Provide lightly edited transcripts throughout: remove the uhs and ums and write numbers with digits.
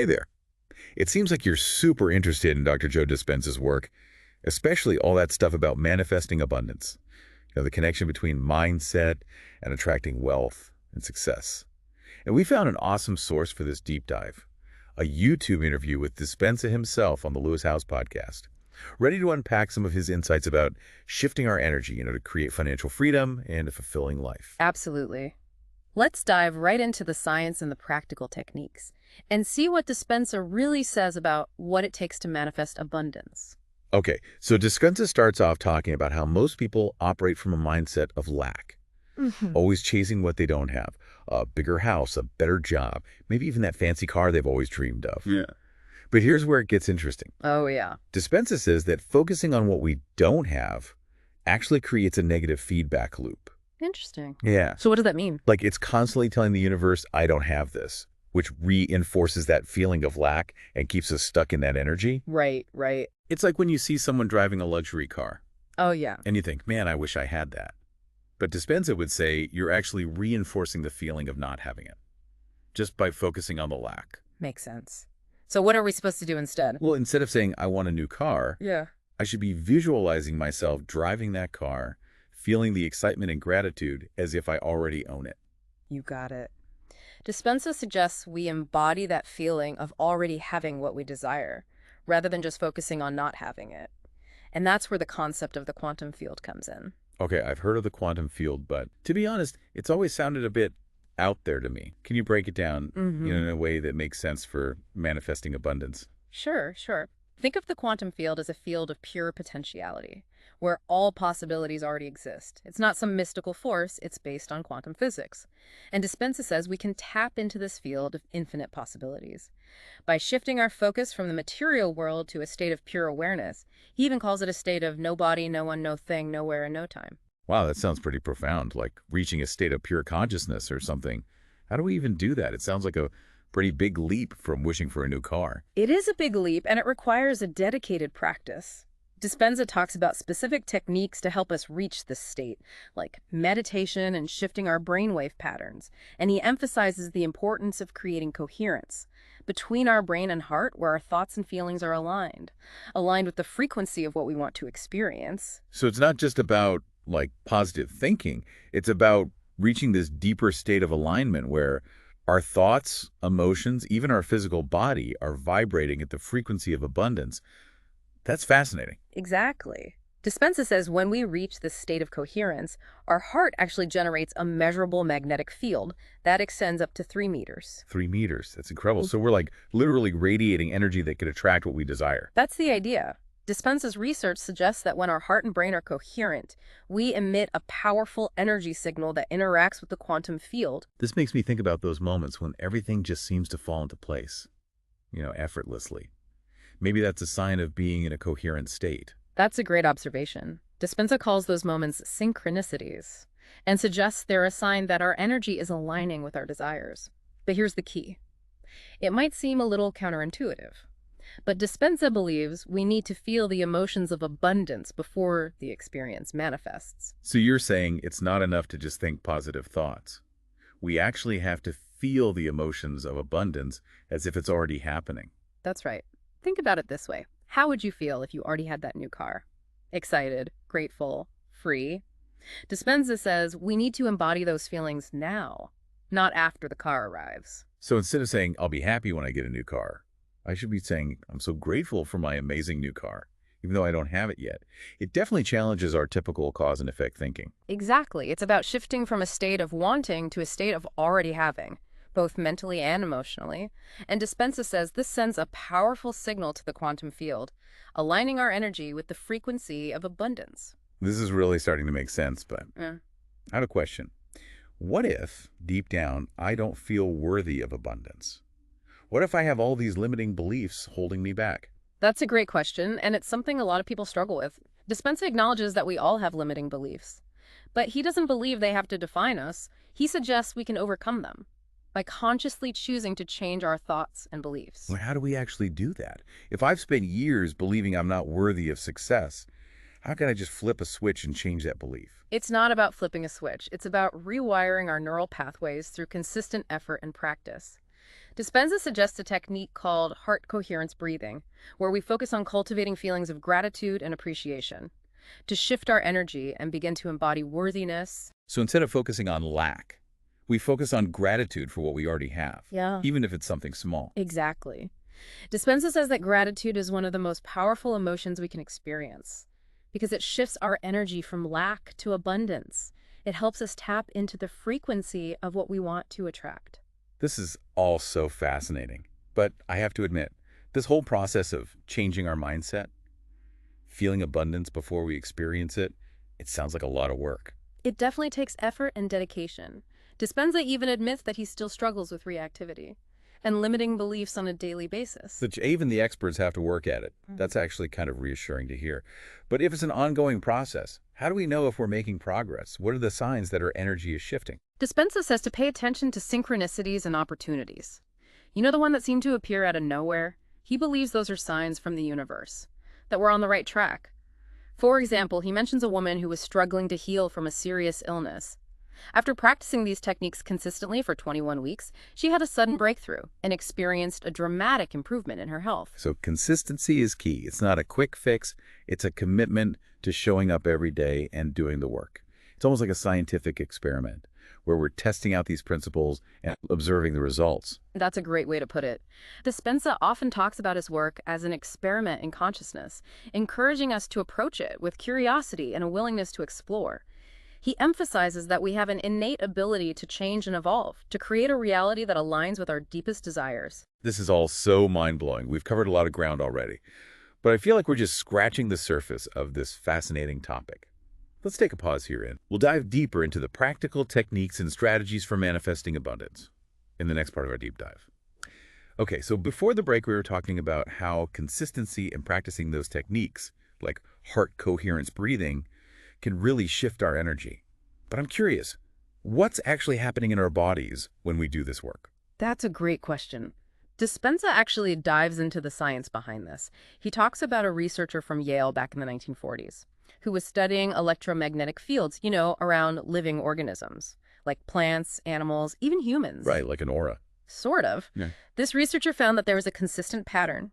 Hey there. It seems like you're super interested in Dr. Joe Dispenza's work, especially all that stuff about manifesting abundance. The connection between mindset and attracting wealth and success. And we found an awesome source for this deep dive, a YouTube interview with Dispenza himself on the Lewis House podcast, ready to unpack some of his insights about shifting our energy, to create financial freedom and a fulfilling life. Absolutely. Let's dive right into the science and the practical techniques and see what Dispenza really says about what it takes to manifest abundance. Okay, so Dispenza starts off talking about how most people operate from a mindset of lack, always chasing what they don't have. A bigger house, a better job, maybe even that fancy car they've always dreamed of. Yeah. But here's where it gets interesting. Oh, yeah. Dispenza says that focusing on what we don't have actually creates a negative feedback loop. Interesting. Yeah. So what does that mean? Like it's constantly telling the universe, I don't have this, which reinforces that feeling of lack and keeps us stuck in that energy. Right, right. It's like when you see someone driving a luxury car Oh, yeah. and you think, man, I wish I had that. But Dispenza would say you're actually reinforcing the feeling of not having it just by focusing on the lack. Makes sense. So what are we supposed to do instead? Well, instead of saying, I want a new car, Yeah. I should be visualizing myself driving that car, feeling the excitement and gratitude as if I already own it. You got it. Dispenza suggests we embody that feeling of already having what we desire, rather than just focusing on not having it. And that's where the concept of the quantum field comes in. Okay, I've heard of the quantum field, but to be honest, it's always sounded a bit out there to me. Can you break it down in a way that makes sense for manifesting abundance? Sure, sure. Think of the quantum field as a field of pure potentiality, where all possibilities already exist. It's not some mystical force, it's based on quantum physics. And Dispenza says we can tap into this field of infinite possibilities. By shifting our focus from the material world to a state of pure awareness, he even calls it a state of no body, no one, no thing, nowhere, and no time. Wow, that sounds pretty profound, like reaching a state of pure consciousness or something. How do we even do that? It sounds like a pretty big leap from wishing for a new car. It is a big leap, and it requires a dedicated practice. Dispenza talks about specific techniques to help us reach this state, like meditation and shifting our brainwave patterns. And he emphasizes the importance of creating coherence between our brain and heart, where our thoughts and feelings are aligned with the frequency of what we want to experience. So it's not just about like positive thinking. It's about reaching this deeper state of alignment where our thoughts, emotions, even our physical body are vibrating at the frequency of abundance. That's fascinating. Exactly. Dispenza says when we reach this state of coherence, our heart actually generates a measurable magnetic field that extends up to 3 meters. 3 meters. That's incredible. So we're like literally radiating energy that could attract what we desire. That's the idea. Dispenza's research suggests that when our heart and brain are coherent, we emit a powerful energy signal that interacts with the quantum field. This makes me think about those moments when everything just seems to fall into place, effortlessly. Maybe that's a sign of being in a coherent state. That's a great observation. Dispenza calls those moments synchronicities and suggests they're a sign that our energy is aligning with our desires. But here's the key. It might seem a little counterintuitive, but Dispenza believes we need to feel the emotions of abundance before the experience manifests. So you're saying it's not enough to just think positive thoughts. We actually have to feel the emotions of abundance as if it's already happening. That's right. Think about it this way. How would you feel if you already had that new car? Excited, grateful, free? Dispenza says we need to embody those feelings now, not after the car arrives. So instead of saying, I'll be happy when I get a new car, I should be saying, I'm so grateful for my amazing new car, even though I don't have it yet. It definitely challenges our typical cause and effect thinking. Exactly. It's about shifting from a state of wanting to a state of already having, both mentally and emotionally. And Dispenza says this sends a powerful signal to the quantum field, aligning our energy with the frequency of abundance. This is really starting to make sense, but I have a question. What if, deep down, I don't feel worthy of abundance? What if I have all these limiting beliefs holding me back? That's a great question, and it's something a lot of people struggle with. Dispenza acknowledges that we all have limiting beliefs, but he doesn't believe they have to define us. He suggests we can overcome them by consciously choosing to change our thoughts and beliefs. Well, how do we actually do that? If I've spent years believing I'm not worthy of success, how can I just flip a switch and change that belief? It's not about flipping a switch. It's about rewiring our neural pathways through consistent effort and practice. Dispenza suggests a technique called heart coherence breathing, where we focus on cultivating feelings of gratitude and appreciation, to shift our energy and begin to embody worthiness. So instead of focusing on lack, we focus on gratitude for what we already have, Yeah, even if it's something small. exactly. Dispenza says that gratitude is one of the most powerful emotions we can experience because it shifts our energy from lack to abundance. It helps us tap into the frequency of what we want to attract. This is all so fascinating. But I have to admit, this whole process of changing our mindset, feeling abundance before we experience it, it sounds like a lot of work. It definitely takes effort and dedication. Dispenza even admits that he still struggles with reactivity and limiting beliefs on a daily basis. That even the experts have to work at it. That's actually kind of reassuring to hear. But if it's an ongoing process, how do we know if we're making progress? What are the signs that our energy is shifting? Dispenza says to pay attention to synchronicities and opportunities. You know the one that seemed to appear out of nowhere? He believes those are signs from the universe, that we're on the right track. For example, he mentions a woman who was struggling to heal from a serious illness. After practicing these techniques consistently for 21 weeks, she had a sudden breakthrough and experienced a dramatic improvement in her health. So consistency is key. It's not a quick fix. It's a commitment to showing up every day and doing the work. It's almost like a scientific experiment where we're testing out these principles and observing the results. That's a great way to put it. Dispenza often talks about his work as an experiment in consciousness, encouraging us to approach it with curiosity and a willingness to explore. He emphasizes that we have an innate ability to change and evolve, to create a reality that aligns with our deepest desires. This is all so mind-blowing. We've covered a lot of ground already. But I feel like we're just scratching the surface of this fascinating topic. Let's take a pause here and we'll dive deeper into the practical techniques and strategies for manifesting abundance in the next part of our deep dive. Okay, so before the break, we were talking about how consistency in practicing those techniques, like heart coherence breathing, can really shift our energy. But I'm curious, what's actually happening in our bodies when we do this work? That's a great question. Dispenza actually dives into the science behind this. He talks about a researcher from Yale back in the 1940s who was studying electromagnetic fields, around living organisms, like plants, animals, even humans. Right, like an aura. Sort of. Yeah. This researcher found that there was a consistent pattern,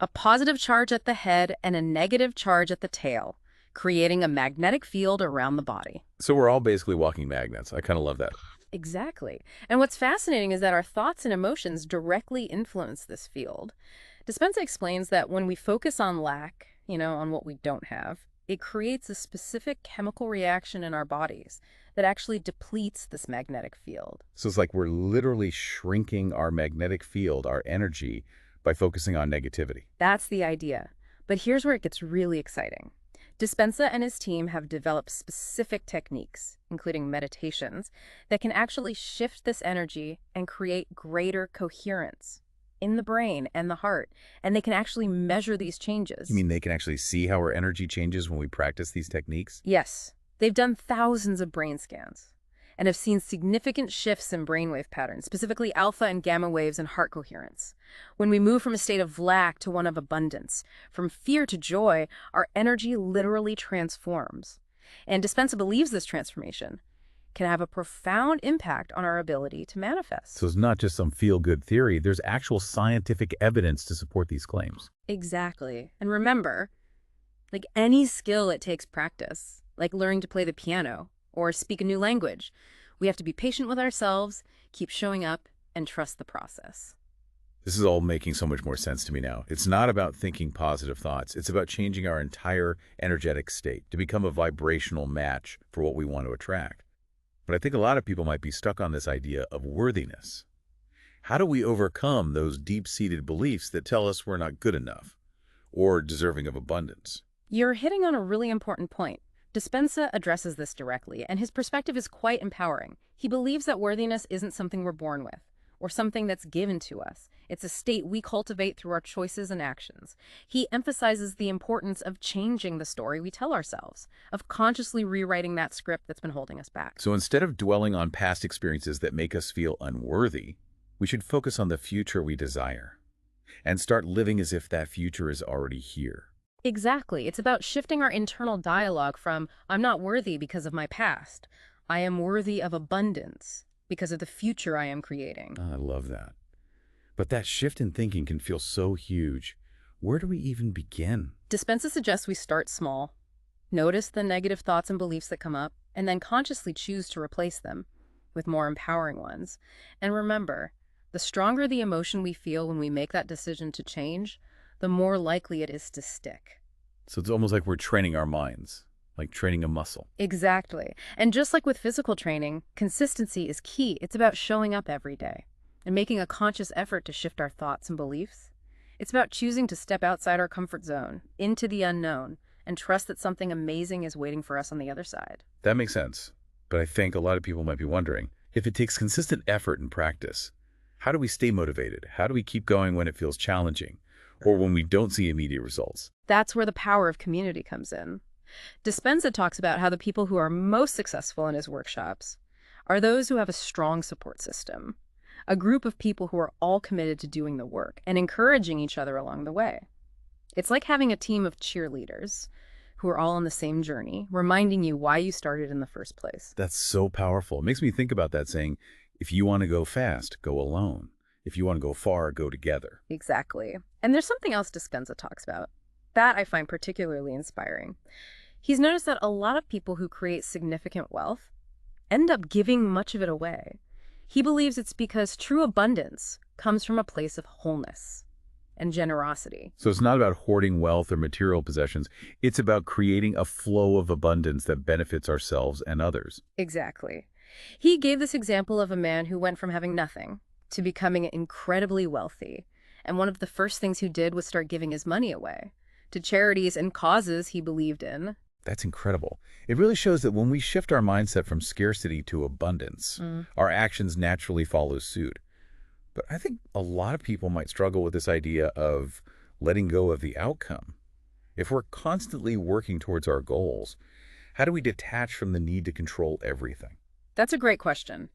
a positive charge at the head and a negative charge at the tail, creating a magnetic field around the body. So we're all basically walking magnets. I kind of love that. Exactly. And what's fascinating is that our thoughts and emotions directly influence this field. Dispenza explains that when we focus on lack, on what we don't have, it creates a specific chemical reaction in our bodies that actually depletes this magnetic field. So it's like we're literally shrinking our magnetic field, our energy, by focusing on negativity. That's the idea. But here's where it gets really exciting. Dispenza and his team have developed specific techniques, including meditations, that can actually shift this energy and create greater coherence in the brain and the heart. And they can actually measure these changes. You mean they can actually see how our energy changes when we practice these techniques? Yes. They've done thousands of brain scans and have seen significant shifts in brainwave patterns, specifically alpha and gamma waves and heart coherence. When we move from a state of lack to one of abundance, from fear to joy, our energy literally transforms. And Dispenza believes this transformation can have a profound impact on our ability to manifest. So it's not just some feel-good theory. There's actual scientific evidence to support these claims. Exactly. And remember, like any skill, it takes practice, like learning to play the piano or speak a new language. We have to be patient with ourselves, keep showing up, and trust the process. This is all making so much more sense to me now. It's not about thinking positive thoughts. It's about changing our entire energetic state to become a vibrational match for what we want to attract. But I think a lot of people might be stuck on this idea of worthiness. How do we overcome those deep-seated beliefs that tell us we're not good enough or deserving of abundance? You're hitting on a really important point. Dispenza addresses this directly, and his perspective is quite empowering. He believes that worthiness isn't something we're born with or something that's given to us. It's a state we cultivate through our choices and actions. He emphasizes the importance of changing the story we tell ourselves, of consciously rewriting that script that's been holding us back. So instead of dwelling on past experiences that make us feel unworthy, we should focus on the future we desire and start living as if that future is already here. Exactly. It's about shifting our internal dialogue from, I'm not worthy because of my past. I am worthy of abundance because of the future I am creating. I love that. But that shift in thinking can feel so huge. Where do we even begin? Dispenza suggests we start small, notice the negative thoughts and beliefs that come up, and then consciously choose to replace them with more empowering ones. And remember, the stronger the emotion we feel when we make that decision to change, the more likely it is to stick. So it's almost like we're training our minds, like training a muscle. Exactly. And just like with physical training, consistency is key. It's about showing up every day and making a conscious effort to shift our thoughts and beliefs. It's about choosing to step outside our comfort zone, into the unknown, and trust that something amazing is waiting for us on the other side. That makes sense. But I think a lot of people might be wondering, if it takes consistent effort and practice, how do we stay motivated? How do we keep going when it feels challenging or when we don't see immediate results? That's where the power of community comes in. Dispenza talks about how the people who are most successful in his workshops are those who have a strong support system, a group of people who are all committed to doing the work and encouraging each other along the way. It's like having a team of cheerleaders who are all on the same journey, reminding you why you started in the first place. That's so powerful. It makes me think about that saying, if you want to go fast, go alone. If you want to go far, go together. Exactly. And there's something else Dispenza talks about that I find particularly inspiring. He's noticed that a lot of people who create significant wealth end up giving much of it away. He believes it's because true abundance comes from a place of wholeness and generosity. So it's not about hoarding wealth or material possessions. It's about creating a flow of abundance that benefits ourselves and others. Exactly. He gave this example of a man who went from having nothing to becoming incredibly wealthy. And one of the first things he did was start giving his money away to charities and causes he believed in. That's incredible. It really shows that when we shift our mindset from scarcity to abundance, our actions naturally follow suit. But I think a lot of people might struggle with this idea of letting go of the outcome. If we're constantly working towards our goals, how do we detach from the need to control everything? That's a great question.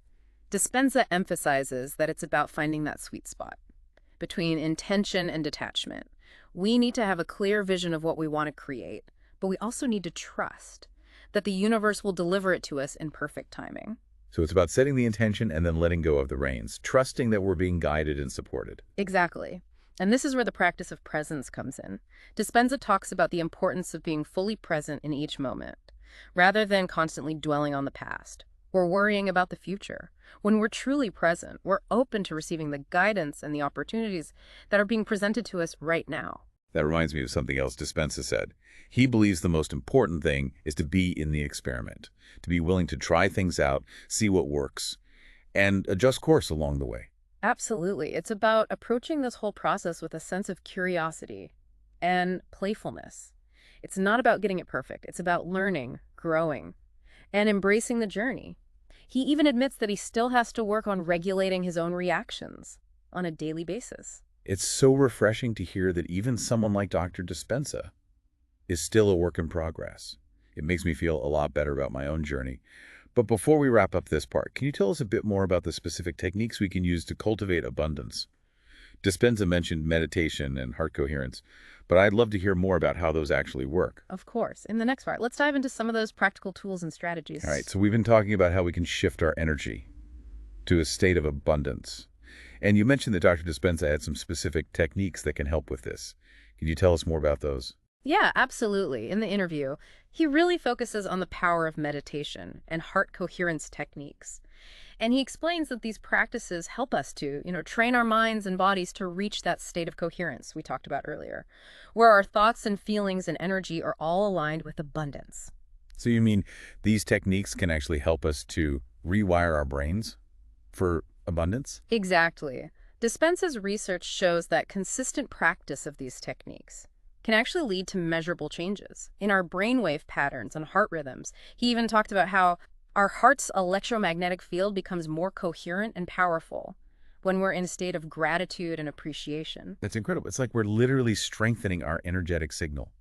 Dispenza emphasizes that it's about finding that sweet spot between intention and detachment. We need to have a clear vision of what we want to create, but we also need to trust that the universe will deliver it to us in perfect timing. So it's about setting the intention and then letting go of the reins, trusting that we're being guided and supported. Exactly. And this is where the practice of presence comes in. Dispenza talks about the importance of being fully present in each moment, rather than constantly dwelling on the past or worrying about the future. When we're truly present, we're open to receiving the guidance and the opportunities that are being presented to us right now. That reminds me of something else Dispenza said. He believes the most important thing is to be in the experiment, to be willing to try things out, see what works, and adjust course along the way. Absolutely. It's about approaching this whole process with a sense of curiosity and playfulness. It's not about getting it perfect. It's about learning, growing, and embracing the journey. He even admits that he still has to work on regulating his own reactions on a daily basis. It's so refreshing to hear that even someone like Dr. Dispenza is still a work in progress. It makes me feel a lot better about my own journey. But before we wrap up this part, can you tell us a bit more about the specific techniques we can use to cultivate abundance? Dispenza mentioned meditation and heart coherence, but I'd love to hear more about how those actually work. Of course. In the next part, let's dive into some of those practical tools and strategies. All right, so we've been talking about how we can shift our energy to a state of abundance. And you mentioned that Dr. Dispenza had some specific techniques that can help with this. Can you tell us more about those? Yeah, absolutely. In the interview, he really focuses on the power of meditation and heart coherence techniques. And he explains that these practices help us to, train our minds and bodies to reach that state of coherence we talked about earlier, where our thoughts and feelings and energy are all aligned with abundance. So you mean these techniques can actually help us to rewire our brains for abundance? Exactly. Dispenza's research shows that consistent practice of these techniques can actually lead to measurable changes in our brainwave patterns and heart rhythms. He even talked about how our heart's electromagnetic field becomes more coherent and powerful when we're in a state of gratitude and appreciation. That's incredible. It's like we're literally strengthening our energetic signal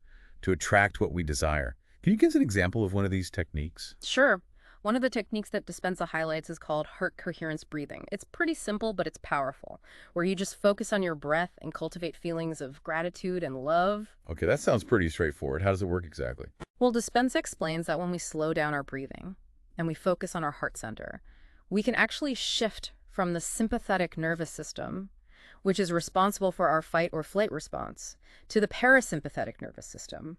to attract what we desire. Can you give us an example of one of these techniques? Sure. One of the techniques that Dispenza highlights is called heart coherence breathing. It's pretty simple, but it's powerful, where you just focus on your breath and cultivate feelings of gratitude and love. Okay, that sounds pretty straightforward. How does it work exactly? Well, Dispenza explains that when we slow down our breathing and we focus on our heart center, we can actually shift from the sympathetic nervous system, which is responsible for our fight or flight response, to the parasympathetic nervous system,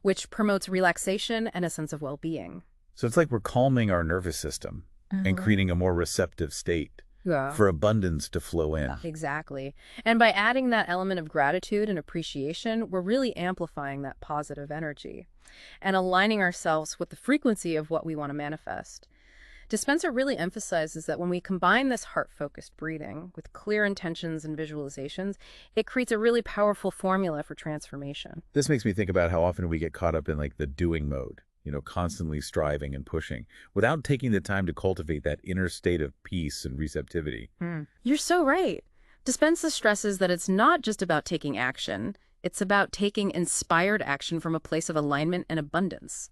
which promotes relaxation and a sense of well-being. So it's like we're calming our nervous system and creating a more receptive state Yeah. for abundance to flow in. Exactly. And by adding that element of gratitude and appreciation, we're really amplifying that positive energy and aligning ourselves with the frequency of what we want to manifest. Dispenza really emphasizes that when we combine this heart-focused breathing with clear intentions and visualizations, it creates a really powerful formula for transformation. This makes me think about how often we get caught up in like the doing mode, constantly striving and pushing without taking the time to cultivate that inner state of peace and receptivity. You're so right. Dispenza stresses that it's not just about taking action, it's about taking inspired action from a place of alignment and abundance.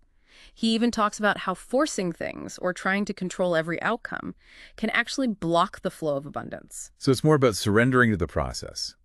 He even talks about how forcing things or trying to control every outcome can actually block the flow of abundance. So it's more about surrendering to the process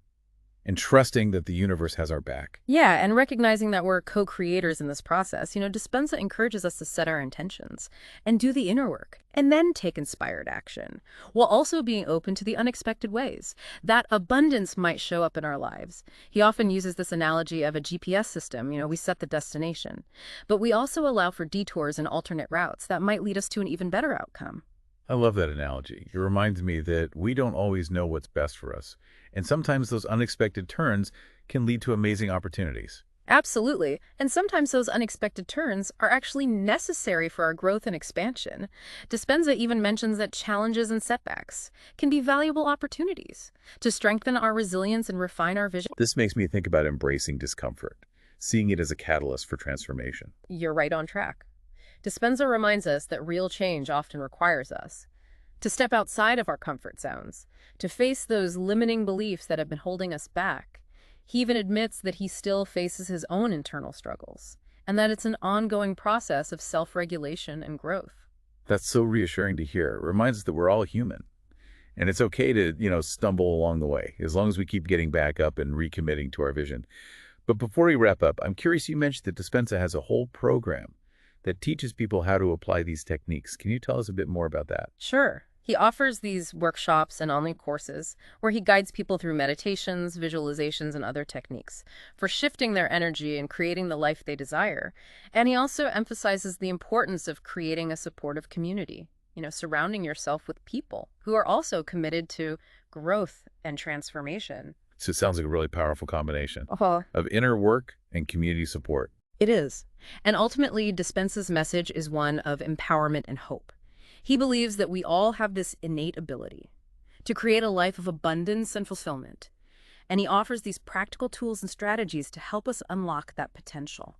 and trusting that the universe has our back. Yeah, and recognizing that we're co-creators in this process, Dispenza encourages us to set our intentions and do the inner work, and then take inspired action, while also being open to the unexpected ways that abundance might show up in our lives. He often uses this analogy of a GPS system. We set the destination, but we also allow for detours and alternate routes that might lead us to an even better outcome. I love that analogy. It reminds me that we don't always know what's best for us, and sometimes those unexpected turns can lead to amazing opportunities. Absolutely. And sometimes those unexpected turns are actually necessary for our growth and expansion. Dispenza even mentions that challenges and setbacks can be valuable opportunities to strengthen our resilience and refine our vision. This makes me think about embracing discomfort, seeing it as a catalyst for transformation. You're right on track. Dispenza reminds us that real change often requires us to step outside of our comfort zones, to face those limiting beliefs that have been holding us back. He even admits that he still faces his own internal struggles, and that it's an ongoing process of self-regulation and growth. That's so reassuring to hear. It reminds us that we're all human, and it's okay to, stumble along the way, as long as we keep getting back up and recommitting to our vision. But before we wrap up, I'm curious, you mentioned that Dispenza has a whole program that teaches people how to apply these techniques. Can you tell us a bit more about that? Sure. He offers these workshops and online courses where he guides people through meditations, visualizations, and other techniques for shifting their energy and creating the life they desire. And he also emphasizes the importance of creating a supportive community, surrounding yourself with people who are also committed to growth and transformation. So it sounds like a really powerful combination Uh-huh. of inner work and community support. It is. And ultimately, Dispenza's message is one of empowerment and hope. He believes that we all have this innate ability to create a life of abundance and fulfillment. And he offers these practical tools and strategies to help us unlock that potential.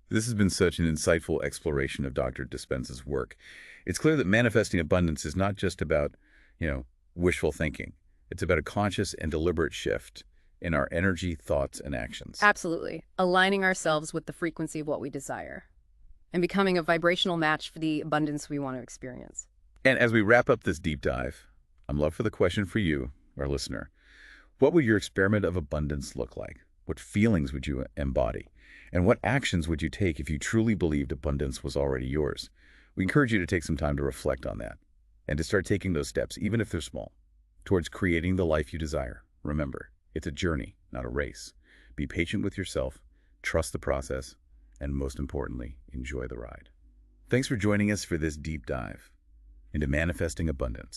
This has been such an insightful exploration of Dr. Dispenza's work. It's clear that manifesting abundance is not just about, wishful thinking. It's about a conscious and deliberate shift in our energy, thoughts, and actions. Absolutely. Aligning ourselves with the frequency of what we desire and becoming a vibrational match for the abundance we want to experience. And as we wrap up this deep dive, I'm left with a question for you, our listener. What would your experiment of abundance look like? What feelings would you embody? And what actions would you take if you truly believed abundance was already yours? We encourage you to take some time to reflect on that and to start taking those steps, even if they're small, towards creating the life you desire. Remember, it's a journey, not a race. Be patient with yourself, trust the process, and most importantly, enjoy the ride. Thanks for joining us for this deep dive into manifesting abundance.